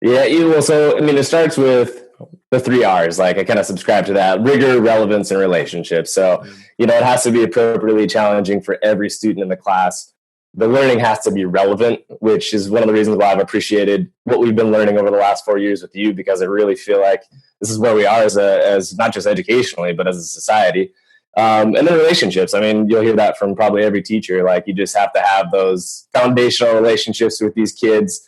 Yeah, well, so I mean, it starts with the three R's. Like I kind of subscribe to that: rigor, relevance, and relationships. So it has to be appropriately challenging for every student in the class. The learning has to be relevant, which is one of the reasons why I've appreciated what we've been learning over the last 4 years with you, because I really feel like this is where we are as not just educationally, but as a society. And then relationships. I mean, you'll hear that from probably every teacher. Like you just have to have those foundational relationships with these kids.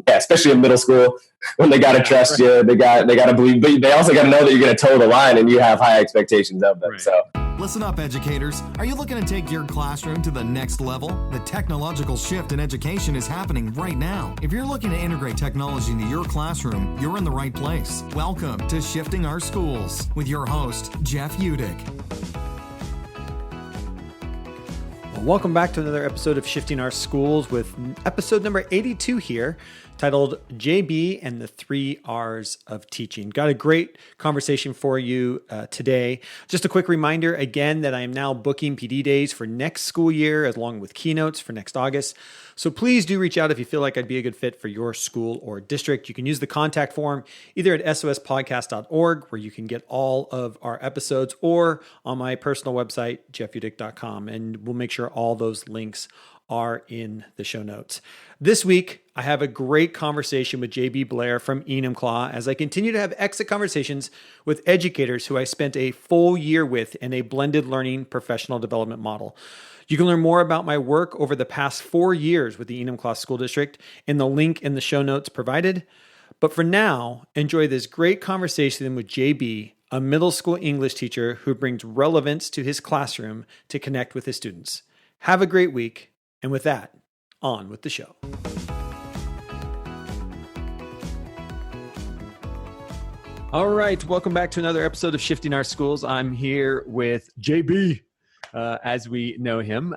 Especially in middle school when they got to trust you, they got to believe, but they also got to know that you're going to toe the line and you have high expectations of them. Right. So listen up, educators. Are you looking to take your classroom to the next level? The technological shift in education is happening right now. If you're looking to integrate technology into your classroom, you're in the right place. Welcome to Shifting Our Schools with your host, Jeff Udick. Welcome back to another episode of Shifting Our Schools with episode number 82 here, titled JB and the 3 R's of Teaching. Got a great conversation for you today. Just a quick reminder again that I am now booking PD days for next school year along with keynotes for next August. So please do reach out if you feel like I'd be a good fit for your school or district. You can use the contact form either at sospodcast.org, where you can get all of our episodes, or on my personal website, jeffudick.com. And we'll make sure all those links are in the show notes. This week, I have a great conversation with JB Blair from Enumclaw as I continue to have exit conversations with educators who I spent a full year with in a blended learning professional development model. You can learn more about my work over the past 4 years with the Enumclaw School District in the link in the show notes provided. But for now, enjoy this great conversation with JB, a middle school English teacher who brings relevance to his classroom to connect with his students. Have a great week. And with that, on with the show. All right, welcome back to another episode of Shifting Our Schools. I'm here with JB, as we know him,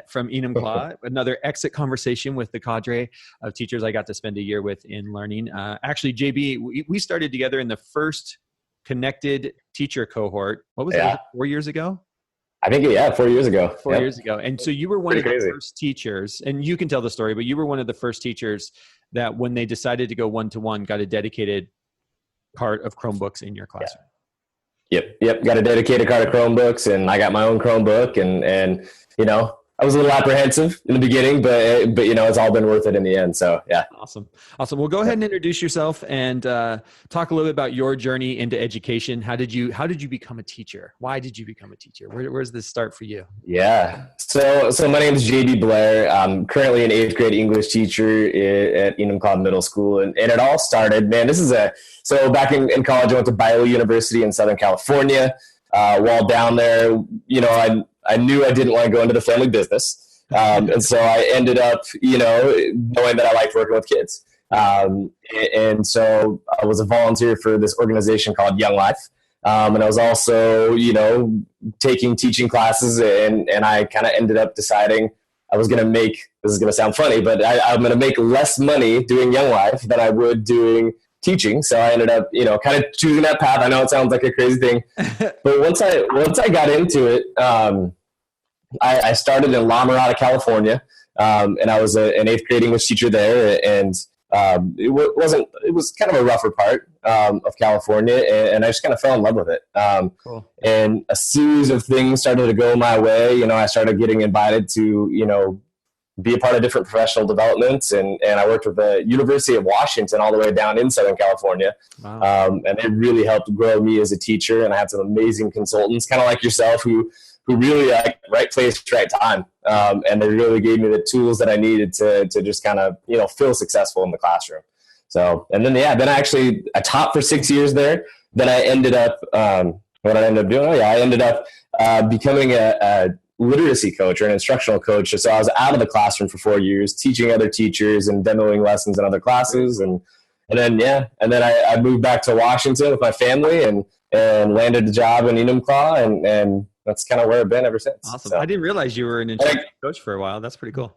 from Enumclaw. Another exit conversation with the cadre of teachers I got to spend a year with in learning. Actually, JB, we started together in the first connected teacher cohort. What was that, 4 years ago? I think, 4 years ago. 4 years ago. And so you were one of the first teachers, and you can tell the story, but you were one of the first teachers that when they decided to go one-to-one, got a dedicated cart of Chromebooks in your classroom. Yep. Got a dedicated cart of Chromebooks, and I got my own Chromebook, and I was a little apprehensive in the beginning, but it's all been worth it in the end. So yeah. Awesome. Well, go ahead and introduce yourself and talk a little bit about your journey into education. How did you become a teacher? Why did you become a teacher? Where's this start for you? Yeah. So my name is JB Blair. I'm currently an 8th grade English teacher at Enumclaw Middle School. And it all started, so back in college, I went to Biola University in Southern California. While down there, I knew I didn't want to go into the family business. And so I ended up, knowing that I liked working with kids. And so I was a volunteer for this organization called Young Life. And I was also, taking teaching classes, and I kind of ended up deciding I was going to make, this is going to sound funny, but I'm going to make less money doing Young Life than I would doing teaching. So I ended up, kind of choosing that path. I know it sounds like a crazy thing, but once I got into it, I started in La Mirada, California. And I was an 8th grade English teacher there. And it was kind of a rougher part of California. And I just kind of fell in love with it. Cool. And a series of things started to go my way. I started getting invited to, be a part of different professional developments. And I worked with the University of Washington all the way down in Southern California. Wow. And it really helped grow me as a teacher. And I had some amazing consultants, kind of like yourself, who really right place, right time. And they really gave me the tools that I needed to just kind of, feel successful in the classroom. So, and then I taught for 6 years there. Then I ended up, what I ended up doing? I ended up becoming a literacy coach or an instructional coach. So I was out of the classroom for 4 years, teaching other teachers and demoing lessons in other classes. And then I moved back to Washington with my family and landed a job in Enumclaw, and that's kind of where I've been ever since. Awesome. So, I didn't realize you were an instructional coach for a while. That's pretty cool.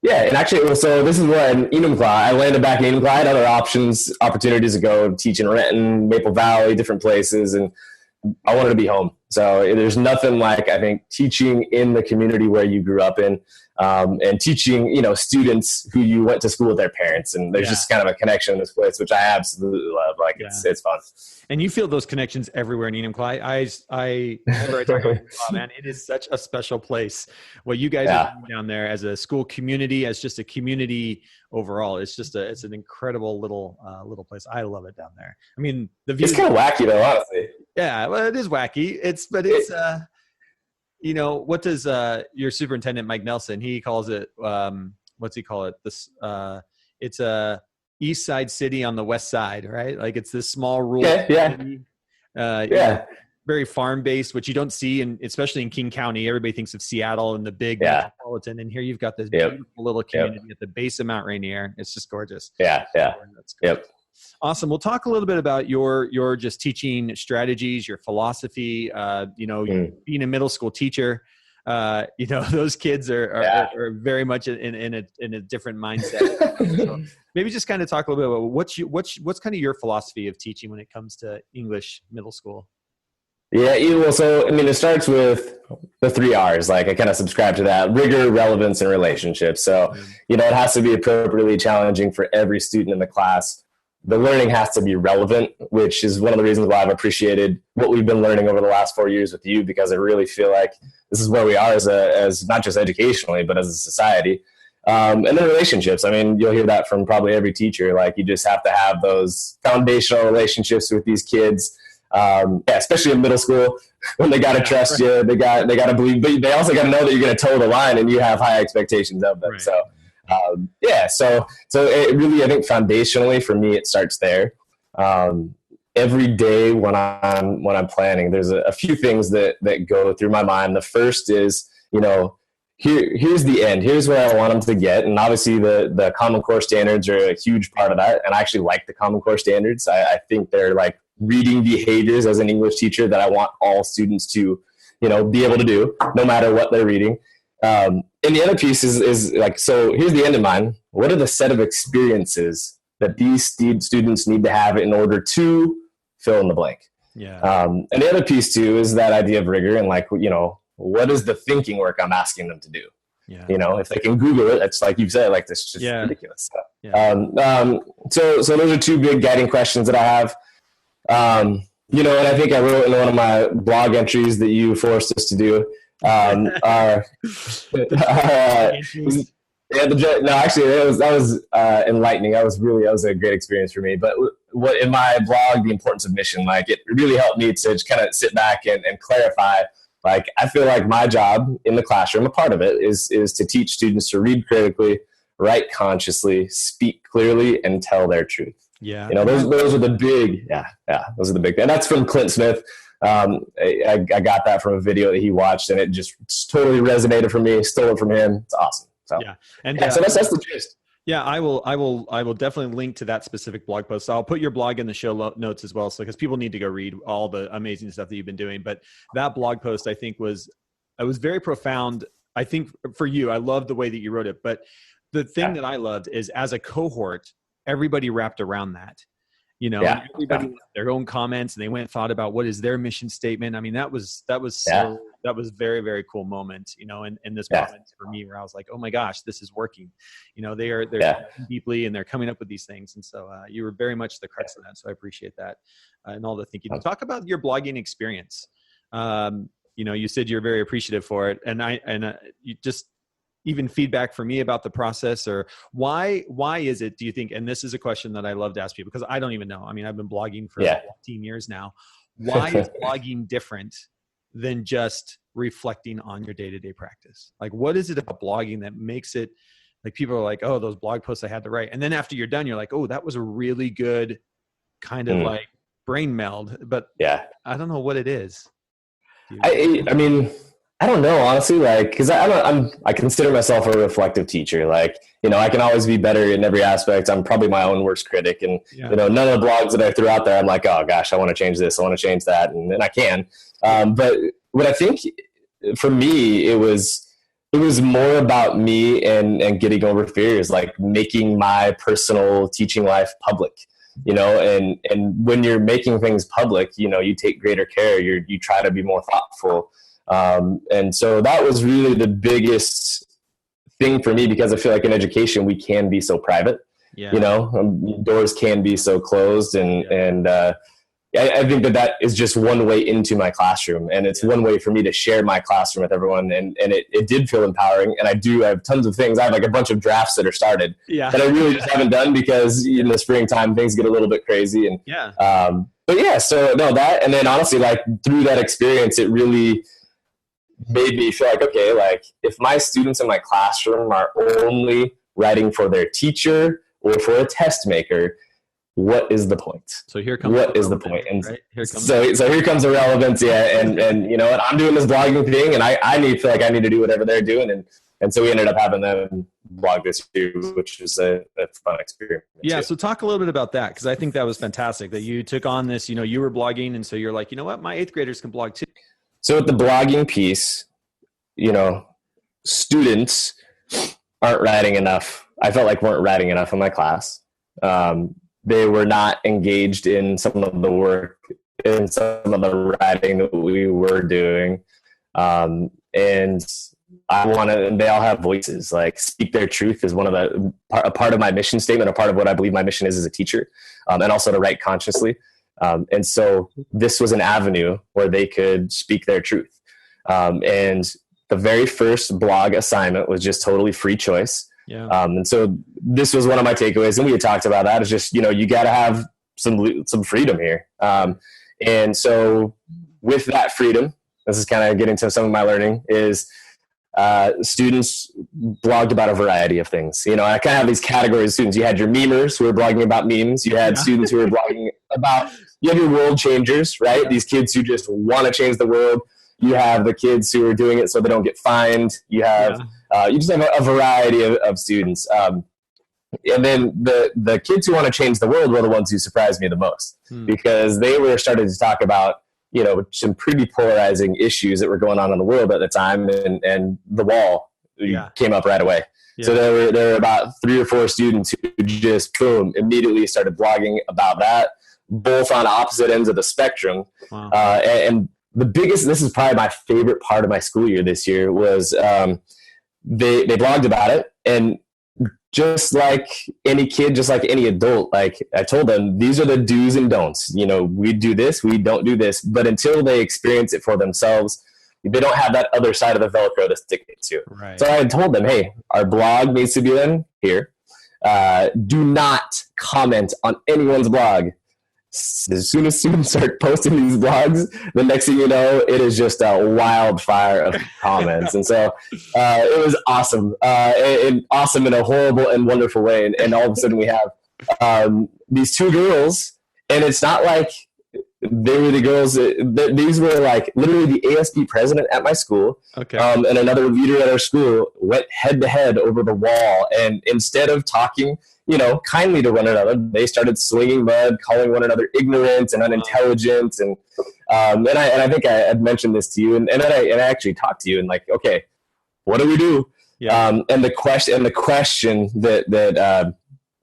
Yeah. And actually, so this is where in Enumclaw, I landed back in Enumclaw. I had other opportunities to go teach in Renton, Maple Valley, different places. And I wanted to be home. So there's nothing like, I think, teaching in the community where you grew up in, and teaching, students who you went to school with their parents. And there's just kind of a connection in this place, which I absolutely love. Like it's fun. And you feel those connections everywhere in Enumclaw. Whenever I talk about Enumclaw, man, it is such a special place. What you guys are doing down there as a school community, as just a community overall, it's an incredible little place. I love it down there. I mean, the view. It's kind of wacky though, honestly. Yeah, well, it is wacky. What does your superintendent Mike Nelson? He calls it. What's he call it? This. It's a East Side city on the West Side, right? Like it's this small rural city. Very farm based, which you don't see, and especially in King County, everybody thinks of Seattle and the big metropolitan. And here you've got this beautiful little community at the base of Mount Rainier. It's just gorgeous. Yeah. That's cool. Yep. Awesome. We'll talk a little bit about your just teaching strategies, your philosophy. Being a middle school teacher, those kids are very much in a different mindset. So maybe just kind of talk a little bit about what's kind of your philosophy of teaching when it comes to English middle school. Yeah, well, so, it starts with the 3 R's. Like, I kind of subscribe to that: rigor, relevance, and relationships. So, it has to be appropriately challenging for every student in the class. The learning has to be relevant, which is one of the reasons why I've appreciated what we've been learning over the last 4 years with you, because I really feel like this is where we are as not just educationally, but as a society. And then relationships. You'll hear that from probably every teacher. Like, you just have to have those foundational relationships with these kids. Especially in middle school, when they got to trust you, they got to believe, but they also got to know that you're going to toe the line and you have high expectations of them. Right. So it really, I think foundationally for me, it starts there. Every day when I'm planning, there's a few things that go through my mind. The first is, here's the end. Here's where I want them to get. And obviously the Common Core standards are a huge part of that. And I actually like the Common Core standards. I think they're like reading behaviors as an English teacher that I want all students to, be able to do no matter what they're reading. And the other piece is like, so here's the end in mind. What are the set of experiences that these students need to have in order to fill in the blank? Yeah. And the other piece too is that idea of rigor and like, what is the thinking work I'm asking them to do? Yeah. If they can Google it, it's like you've said, like this is just ridiculous. So those are two big guiding questions that I have. And I think I wrote in one of my blog entries that you forced us to do, that was enlightening. That was a great experience for me. But what in my blog, the importance of mission, like it really helped me to just kind of sit back and clarify. Like, I feel like my job in the classroom, a part of it is to teach students to read critically, write consciously, speak clearly, and tell their truth. Yeah. Those are the big, those are the big, and that's from Clint Smith. I got that from a video that he watched, and it just totally resonated for me. Stole it from him. It's awesome. So so that's the gist. Yeah, I will definitely link to that specific blog post. So I'll put your blog in the show notes as well, so because people need to go read all the amazing stuff that you've been doing. But that blog post, I think, was very profound. I think for you, I love the way that you wrote it. But the thing that I loved is, as a cohort, everybody wrapped around that. Everybody had their own comments, and they went and thought about what is their mission statement. That was very, very cool moment, in this moment for me, where I was like, oh my gosh, this is working. They're thinking deeply, and they're coming up with these things. And so you were very much the crux of that. So I appreciate that and all the thinking. Talk about your blogging experience. You said you're very appreciative for it, and you just, even feedback for me about the process, or why is it, do you think, and this is a question that I love to ask people because I don't even know. I've been blogging for 15 years now. Why is blogging different than just reflecting on your day-to-day practice? Like, what is it about blogging that makes it like people are like, oh, those blog posts I had to write. And then after you're done, you're like, oh, that was a really good kind of like brain meld, but I don't know what it is. I don't know, honestly, like, because I consider myself a reflective teacher. Like, I can always be better in every aspect. I'm probably my own worst critic. And, none of the blogs that I threw out there, I'm like, oh gosh, I want to change this. I want to change that. And I can. But what I think for me, it was more about me and getting over fears, like making my personal teaching life public. and when you're making things public, you take greater care, you try to be more thoughtful. And so that was really the biggest thing for me, because I feel like in education, we can be so private, doors can be so closed, and I think that is just one way into my classroom, and it's one way for me to share my classroom with everyone. And it did feel empowering. And I have tons of things. I have like a bunch of drafts that are started that I really just haven't done, because in the springtime, things get a little bit crazy. And, but yeah, so no, that, and then honestly, like through that experience, it really made me feel like, okay, like if my students in my classroom are only writing for their teacher or for a test maker, what is the point? So here comes what is the point? And right? so here comes the relevance. Yeah. And you know what, I'm doing this blogging thing, and I feel like I need to do whatever they're doing. And so we ended up having them blog this year, which was a fun experience. Yeah. too. So talk a little bit about that, because I think that was fantastic that you took on this, you were blogging. And so you're like, you know what, my 8th graders can blog too. So with the blogging piece, students aren't writing enough. I felt like weren't writing enough in my class. They were not engaged in some of the work, in some of the writing that we were doing. And they all have voices. Like, speak their truth is a part of my mission statement, a part of what I believe my mission is as a teacher, and also to write consciously. And so this was an avenue where they could speak their truth. And the very first blog assignment was just totally free choice. Yeah. And so this was one of my takeaways, and we had talked about that. It's just, you got to have some freedom here. And so with that freedom, this is kind of getting to some of my learning, is students blogged about a variety of things. I kind of have these categories of students. You had your memers who were blogging about memes. You had students who were blogging about, you have your world changers, right? These kids who just want to change the world. You have the kids who are doing it so they don't get fined. You have, you just have a variety of students. And then the kids who want to change the world were the ones who surprised me the most, because they were starting to talk about, some pretty polarizing issues that were going on in the world at the time. And the wall came up right away. Yeah. So there were about 3 or 4 students who just, boom, immediately started blogging about that, both on opposite ends of the spectrum. Wow. And the biggest, this is probably my favorite part of my school year this year, was they blogged about it. And just like any kid, just like any adult, like I told them, these are the do's and don'ts. We do this, we don't do this. But until they experience it for themselves, they don't have that other side of the Velcro to stick it to. Right. So I had told them, hey, our blog needs to be in here. Do not comment on anyone's blog. As soon as students start posting these blogs, the next thing you know, it is just a wildfire of comments. And so it was awesome, and awesome in a horrible and wonderful way. And all of a sudden we have these 2 girls, and it's not like they were the girls. These were like literally the ASB president at my school, and another leader at our school went head to head over the wall. And instead of talking, kindly to one another, they started slinging mud, calling one another ignorant and unintelligent. And I think I had mentioned this to you, and I actually talked to you, and like, okay, what do we do? Yeah. And the question that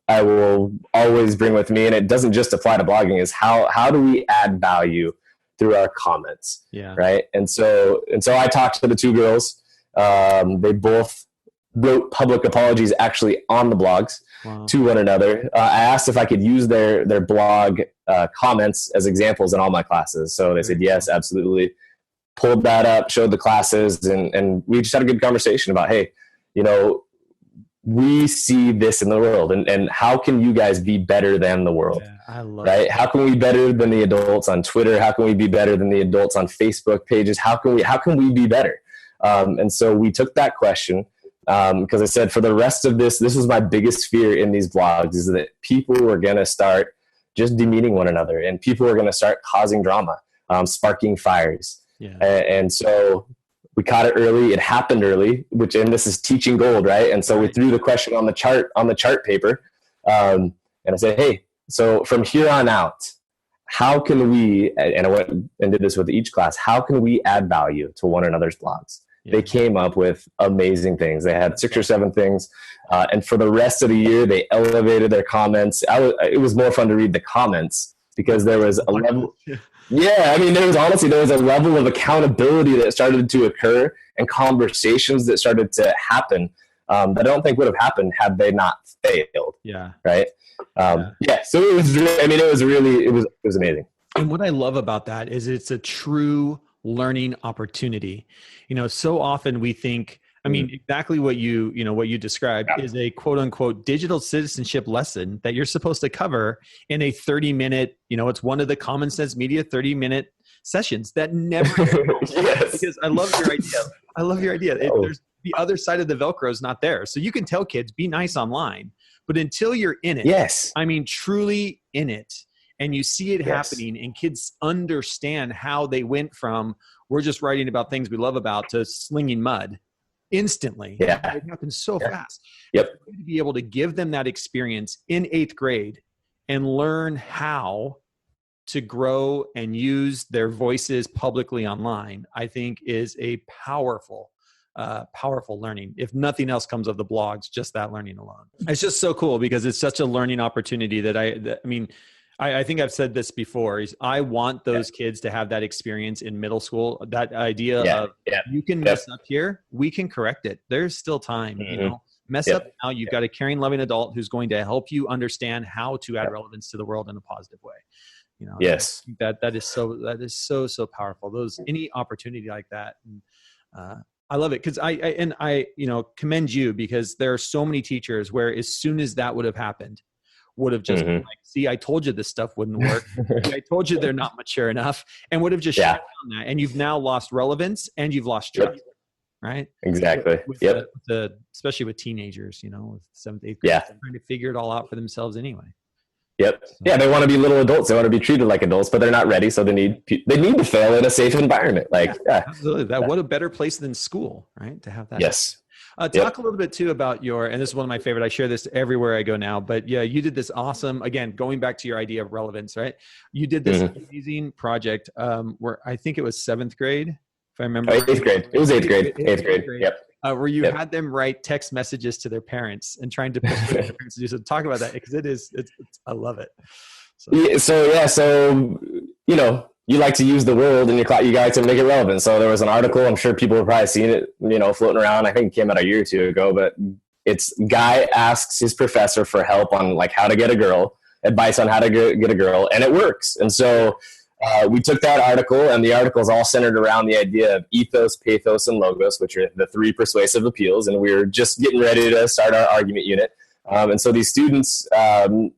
I will always bring with me, and it doesn't just apply to blogging, is how do we add value through our comments? Yeah. Right. And so I talked to the 2 girls. They both wrote public apologies actually on the blogs to one another. I asked if I could use their blog comments as examples in all my classes. So they said, yes, absolutely. Pulled that up, showed the classes, and we just had a good conversation about, hey, we see this in the world, and how can you guys be better than the world? Yeah, I love right? it. How can we be better than the adults on Twitter? How can we be better than the adults on Facebook pages? How can we be better? And so we took that question, because I said, for the rest of this was my biggest fear in these blogs, is that people were going to start just demeaning one another, and people were going to start causing drama, sparking fires. Yeah. And so we caught it early. It happened early, and this is teaching gold, right? And so we threw the question on the chart paper, and I said, hey, so from here on out, how can we, and I went and did this with each class, how can we add value to one another's blogs? they came up with amazing things. They had 6 or 7 things. And for the rest of the year, they elevated their comments. It was more fun to read the comments because there was a level. Yeah, I mean, there was a level of accountability that started to occur and conversations that started to happen that I don't think would have happened had they not failed. Yeah. Right. So it was amazing. And what I love about that is it's a true learning opportunity. So often we think, exactly what you described is a quote unquote digital citizenship lesson that you're supposed to cover in a 30-minute, it's one of the Common Sense Media 30-minute sessions that never yes. Because I love your idea. There's the other side of the Velcro is not there. So you can tell kids, be nice online, but until you're in it, yes. Truly in it, and you see it happening and kids understand how they went from, we're just writing about things we love about to slinging mud instantly. Yeah. It happens so fast. Yep. To be able to give them that experience in 8th grade and learn how to grow and use their voices publicly online, I think is a powerful learning. If nothing else comes of the blogs, just that learning alone. It's just so cool because it's such a learning opportunity I think I've said this before, is I want those kids to have that experience in middle school, that idea of you can mess up here, we can correct it. There's still time, mess up now. You've got a caring, loving adult who's going to help you understand how to add relevance to the world in a positive way. Yes. That is so powerful. Any opportunity like that. And, I love it because I commend you because there are so many teachers where as soon as that would have happened, would have just been like, see, I told you this stuff wouldn't work. I told you they're not mature enough, and would have just shut down that. And you've now lost relevance and you've lost trust, right? Exactly. Especially with teenagers, with 7th, 8th grade, trying to figure it all out for themselves anyway. Yep. Yeah, they want to be little adults. They want to be treated like adults, but they're not ready. So they need to fail in a safe environment. Absolutely. What a better place than school, right? To have that. Yes. Talk a little bit too about and this is one of my favorite, I share this everywhere I go now, but you did this awesome, again, going back to your idea of relevance, right? You did this amazing project where I think it was 7th grade, if I remember. 8th grade. It was 8th grade. 8th grade. Yep. Where you had them write text messages to their parents and trying to persuade their parents to do so. Talk about that because I love it. So you like to use the world in your class, you like to make it relevant. So there was an article, I'm sure people have probably seen it, floating around. I think it came out a year or two ago, but it's guy asks his professor for help on like how to get a girl, advice on how to get a girl, and it works. And so we took that article, and the article is all centered around the idea of ethos, pathos, and logos, which are the 3 persuasive appeals. And we were just getting ready to start our argument unit. And so these students, I'm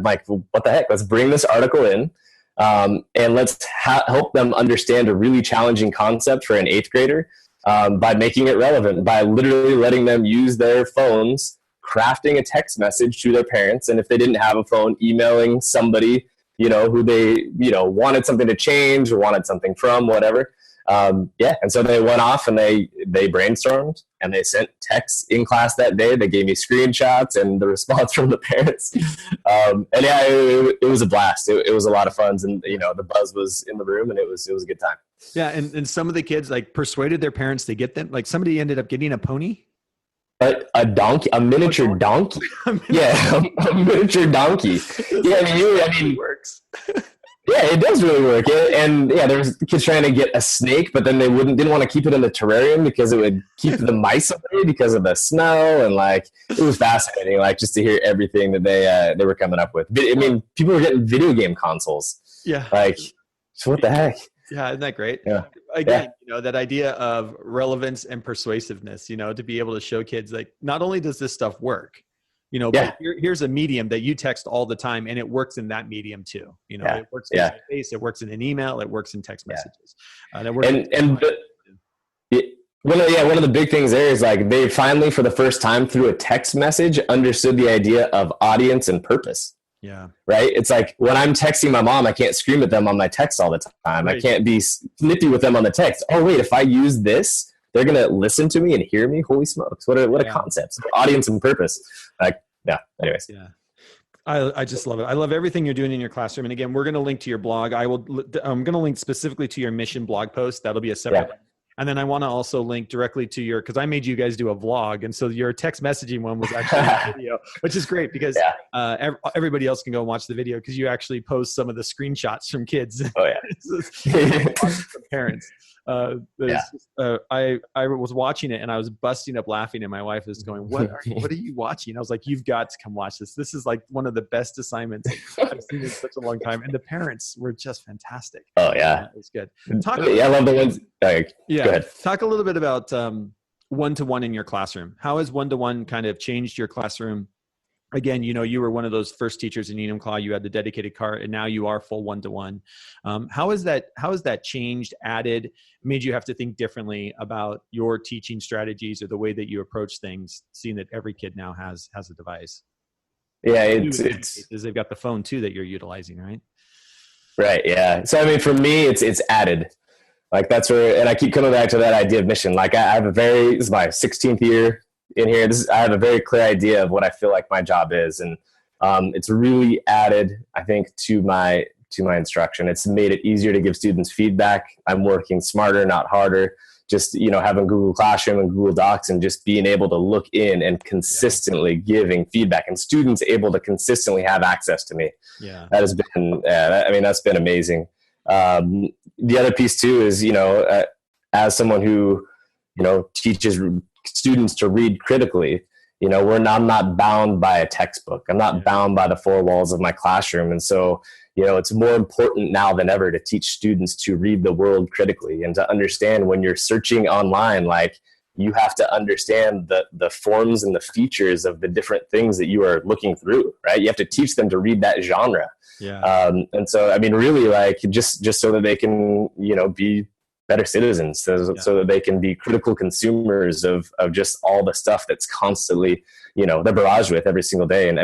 like, well, what the heck? Let's bring this article in. And let's help them understand a really challenging concept for an 8th grader by making it relevant, by literally letting them use their phones, crafting a text message to their parents. And if they didn't have a phone, emailing somebody, who they, wanted something to change or wanted something from, whatever. And so they went off and they brainstormed and they sent texts in class that day. They gave me screenshots and the response from the parents. It was a blast. It was a lot of fun. And, the buzz was in the room and it was a good time. Yeah. And some of the kids like persuaded their parents to get them, like somebody ended up getting a pony. A donkey, a miniature donkey. Yeah, a miniature donkey. Yeah, it works. Yeah, it does really work. There was kids trying to get a snake, but then they didn't want to keep it in the terrarium because it would keep the mice away because of the smell, and it was fascinating, just to hear everything that they were coming up with. I mean, people were getting video game consoles. Yeah. So what the heck? Yeah, isn't that great? Yeah. Again, that idea of relevance and persuasiveness, to be able to show kids not only does this stuff work, but here's a medium that you text all the time and it works in that medium too. It works face to face, it works in an email, it works in text messages. One of the big things there is they finally, for the first time through a text message, understood the idea of audience and purpose. Yeah. Right. It's like when I'm texting my mom, I can't scream at them on my text all the time. Right. I can't be snippy with them on the text. Oh, wait, if I use this, they're going to listen to me and hear me. Holy smokes. What a concept. Audience and purpose. Anyways. Yeah. I just love it. I love everything you're doing in your classroom. And again, we're going to link to your blog. I'm going to link specifically to your mission blog post. That'll be a separate And then I want to also link directly to because I made you guys do a vlog. And so your text messaging one was actually a video, which is great because everybody else can go and watch the video because you actually post some of the screenshots from kids. Oh, yeah. From parents. I was watching it and I was busting up laughing, and my wife was going, what are you watching? I was like, you've got to come watch this. This is like one of the best assignments I've seen in such a long time. And the parents were just fantastic. Oh, yeah. It was good. I love the ones. Go ahead. Talk a little bit about one-to-one in your classroom. How has one-to-one kind of changed your classroom? Again, you were one of those first teachers in Enumclaw. You had the dedicated cart, and now you are full one-to-one. How has that changed, added, made you have to think differently about your teaching strategies or the way that you approach things, seeing that every kid now has a device? Yeah, it's they've got the phone too that you're utilizing, right? Right. Yeah. So I mean, for me, it's added. Like that's where, and I keep coming back to that idea of mission. Like I have this is my 16th year in here. I have a very clear idea of what I feel like my job is. And it's really added, I think, to my instruction. It's made it easier to give students feedback. I'm working smarter, not harder. Just, having Google Classroom and Google Docs and just being able to look in and consistently giving feedback, and students able to consistently have access to me. Yeah. That has been, that's been amazing. The other piece too is, as someone who, teaches students to read critically, I'm not bound by a textbook. I'm not bound by the four walls of my classroom. And so, it's more important now than ever to teach students to read the world critically and to understand when you're searching online, like you have to understand the forms and the features of the different things that you are looking through, right? You have to teach them to read that genre. Yeah. And so, really like just so that they can, be better citizens, so that they can be critical consumers of just all the stuff that's constantly, they're barraged with every single day. And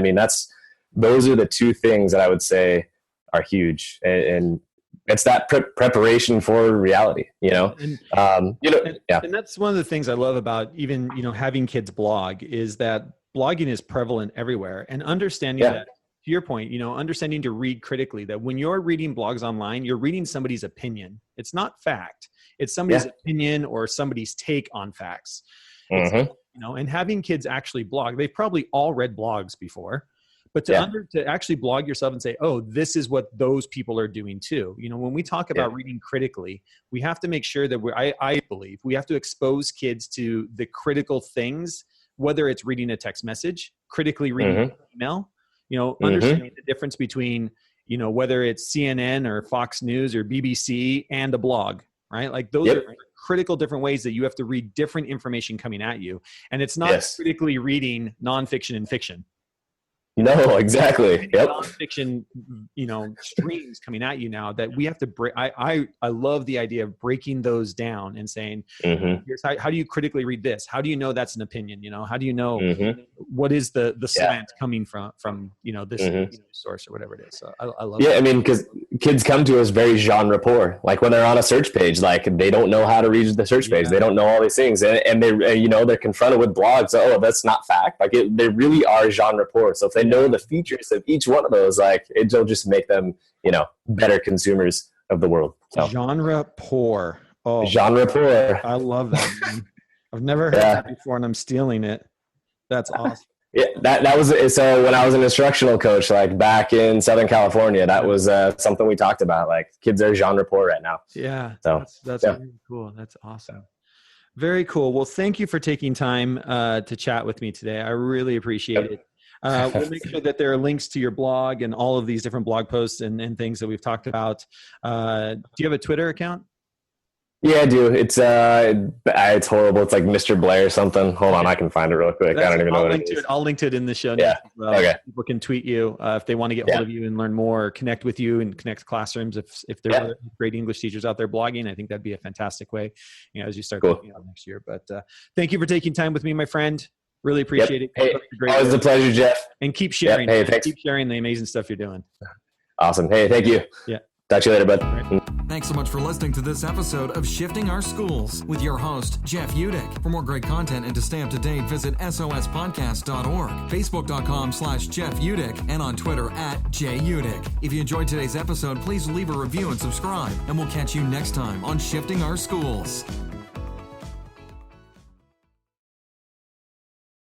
those are the two things that I would say are huge. And it's that preparation for reality, And that's one of the things I love about even, having kids blog is that blogging is prevalent everywhere, and understanding that, to your point, understanding to read critically, that when you're reading blogs online, you're reading somebody's opinion. It's not fact. It's somebody's opinion or somebody's take on facts. Mm-hmm. And having kids actually blog, they've probably all read blogs before, but to actually blog yourself and say, oh, this is what those people are doing too. When we talk about reading critically, we have to make sure that I believe we have to expose kids to the critical things, whether it's reading a text message, critically reading an email, understanding the difference between, whether it's CNN or Fox News or BBC and a blog, right? Like those are critical different ways that you have to read different information coming at you. And it's not critically reading nonfiction and fiction. No, exactly. Yep. Nonfiction, streams coming at you now that we have to break. I love the idea of breaking those down and saying, here's how do you critically read this? How do you know that's an opinion? How do you know what is the slant coming from this source or whatever it is? So I love that. Because kids come to us very genre poor. Like when they're on a search page, like they don't know how to read the search page. They don't know all these things, and they they're confronted with blogs. Oh, that's not fact. Like they really are genre poor. So if they know the features of each one of those, like it'll just make them better consumers of the world. So. Genre poor. Oh, genre poor. I love that. I've never heard that before, and I'm stealing it. That's awesome. Yeah, that was so. When I was an instructional coach, like back in Southern California, that was something we talked about. Like kids are genre poor right now. Yeah, so that's really cool. That's awesome. Very cool. Well, thank you for taking time to chat with me today. I really appreciate it. We'll make sure that there are links to your blog and all of these different blog posts and things that we've talked about. Do you have a Twitter account? Yeah, I do. It's horrible. It's like Mr. Blair or something. Hold on, I can find it real quick. I don't even know what it is. I'll link to it in the show notes. Yeah. Okay. People can tweet you if they want to get hold of you and learn more, or connect with you and connect classrooms. If there are great English teachers out there blogging, I think that'd be a fantastic way, as you start looking out next year. But thank you for taking time with me, my friend. Really appreciate it. Hey, always a pleasure, Jeff. And keep sharing. Hey, thanks. Keep sharing the amazing stuff you're doing. Awesome. Hey, thank you. Yeah. Talk to you later, bud. Right. Thanks so much for listening to this episode of Shifting Our Schools with your host, Jeff Udick. For more great content and to stay up to date, visit sospodcast.org, facebook.com/Jeff Udick, and on Twitter @JUdick. If you enjoyed today's episode, please leave a review and subscribe, and we'll catch you next time on Shifting Our Schools.